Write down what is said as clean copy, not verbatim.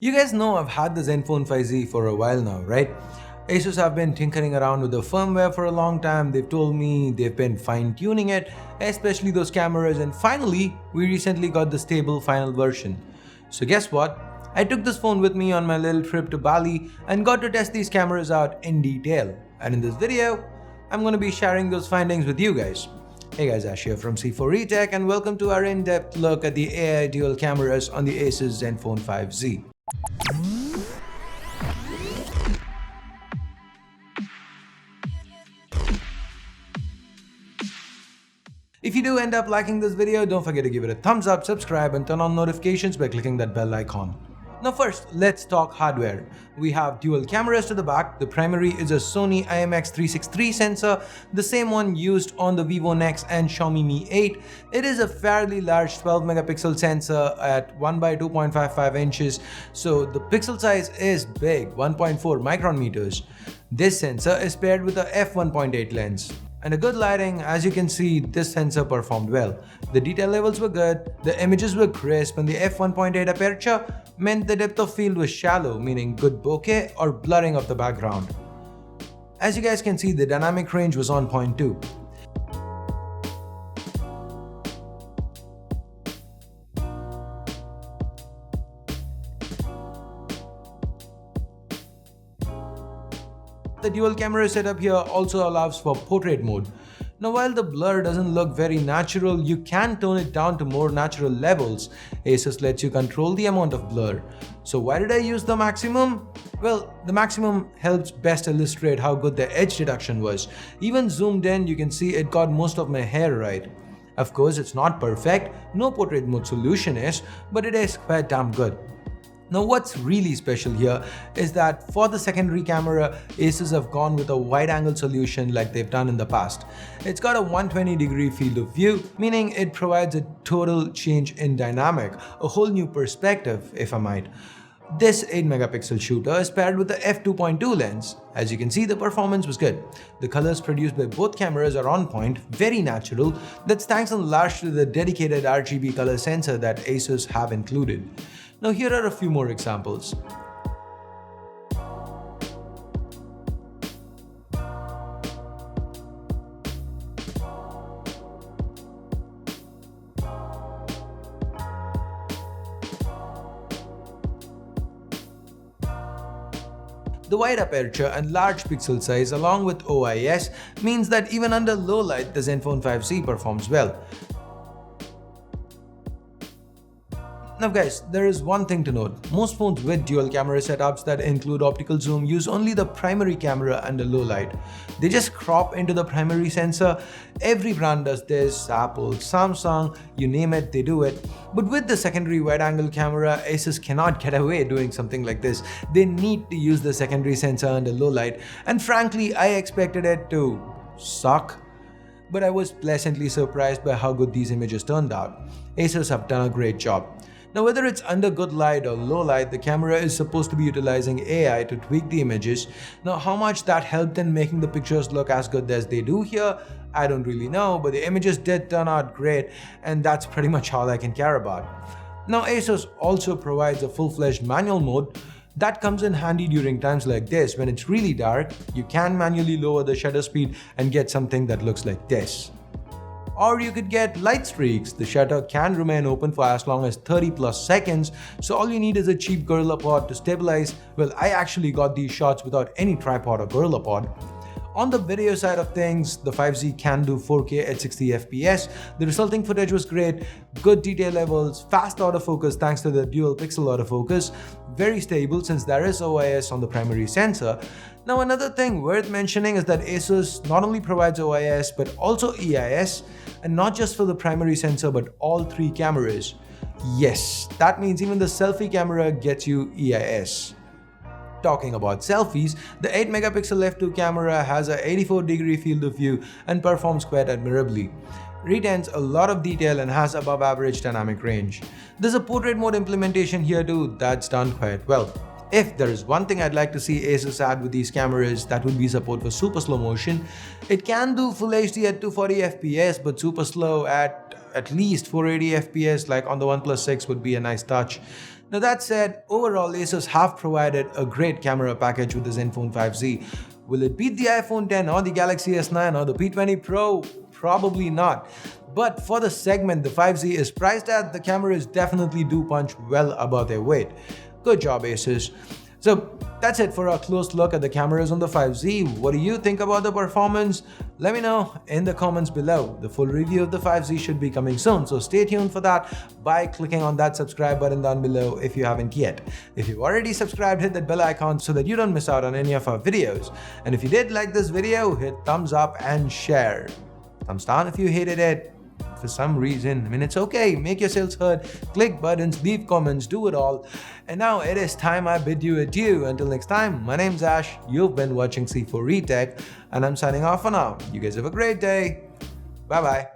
You guys know I've had the Zenfone 5Z for a while now, right? Asus have been tinkering around with the firmware for a long time. They've told me they've been fine-tuning it, especially those cameras, and finally, we recently got the stable final version. So guess what? I took this phone with me on my little trip to Bali and got to test these cameras out in detail. And in this video, I'm going to be sharing those findings with you guys. Hey guys, Ash here from C4E Tech and welcome to our in-depth look at the AI dual cameras on the Asus Zenfone 5Z. If you do end up liking this video, don't forget to give it a thumbs up, subscribe and turn on notifications by clicking that bell icon. Now first, let's talk hardware. We have dual cameras to the back. The primary is a Sony IMX363 sensor, the same one used on the Vivo Nex and Xiaomi Mi 8. It is a fairly large 12 megapixel sensor at 1 by 2.55 inches, so the pixel size is big, 1.4 micron meters. This sensor is paired with a f1.8 lens. And a good lighting, as you can see, this sensor performed well. The detail levels were good, the images were crisp, and the f1.8 aperture meant the depth of field was shallow, meaning good bokeh or blurring of the background. As you guys can see, the dynamic range was on point too. The dual camera setup here also allows for portrait mode. Now while the blur doesn't look very natural, you can tone it down to more natural levels. Asus lets you control the amount of blur. So why did I use the maximum? Well, the maximum helps best illustrate how good the edge detection was. Even zoomed in, you can see it got most of my hair right. Of course, it's not perfect, no portrait mode solution is, but it is quite damn good. Now what's really special here is that for the secondary camera, Asus have gone with a wide-angle solution like they've done in the past. It's got a 120-degree field of view, meaning it provides a total change in dynamic, a whole new perspective if I might. This 8-megapixel shooter is paired with the f2.2 lens. As you can see, the performance was good. The colors produced by both cameras are on point, very natural. That's thanks in large to the dedicated RGB color sensor that Asus have included. Now here are a few more examples. The wide aperture and large pixel size along with OIS means that even under low light the Zenfone 5Z performs well. Now guys, there is one thing to note. Most phones with dual camera setups that include optical zoom use only the primary camera under low light. They just crop into the primary sensor. Every brand does this, Apple, Samsung, you name it, they do it. But with the secondary wide-angle camera, Asus cannot get away doing something like this. They need to use the secondary sensor under low light, and frankly, I expected it to suck. But I was pleasantly surprised by how good these images turned out. Asus have done a great job. Now whether it's under good light or low light, the camera is supposed to be utilizing AI to tweak the images. Now how much that helped in making the pictures look as good as they do here, I don't really know, but the images did turn out great and that's pretty much all I can care about. Now Asus also provides a full-fledged manual mode that comes in handy during times like this. When it's really dark, you can manually lower the shutter speed and get something that looks like this. Or you could get light streaks. The shutter can remain open for as long as 30 plus seconds, so all you need is a cheap GorillaPod to stabilize. Well, I actually got these shots without any tripod or GorillaPod. On the video side of things, the 5Z can do 4K at 60 FPS. The resulting footage was great, good detail levels, fast autofocus thanks to the dual pixel autofocus, very stable since there is OIS on the primary sensor. Now another thing worth mentioning is that Asus not only provides OIS but also EIS, and not just for the primary sensor but all three cameras. Yes, that means even the selfie camera gets you EIS. Talking about selfies, the 8-megapixel f2 camera has a 84-degree field of view and performs quite admirably. Retains a lot of detail and has above average dynamic range. There's a portrait mode implementation here too that's done quite well. If there is one thing I'd like to see Asus add with these cameras, that would be support for super slow motion. It can do Full HD at 240 FPS, but super slow at least 480 FPS like on the OnePlus 6 would be a nice touch. Now that said, overall Asus have provided a great camera package with the Zenfone 5Z. Will it beat the iPhone 10 or the Galaxy S9 or the P20 Pro? Probably not. But for the segment the 5Z is priced at, the cameras definitely do punch well above their weight. Good job, Asus. So that's it for our close look at the cameras on the 5Z. What do you think about the performance? Let me know in the comments below. The full review of the 5Z should be coming soon, so stay tuned for that by clicking on that subscribe button down below if you haven't yet. If you've already subscribed, hit that bell icon so that you don't miss out on any of our videos. And if you did like this video, hit thumbs up and share. Thumbs down if you hated it. For some reason, I mean, it's okay, make yourselves heard, click buttons, leave comments, do it all. And now it is time I bid you adieu. Until next time, my name's Ash, you've been watching C4E Tech, and I'm signing off for now. You guys have a great day. Bye bye.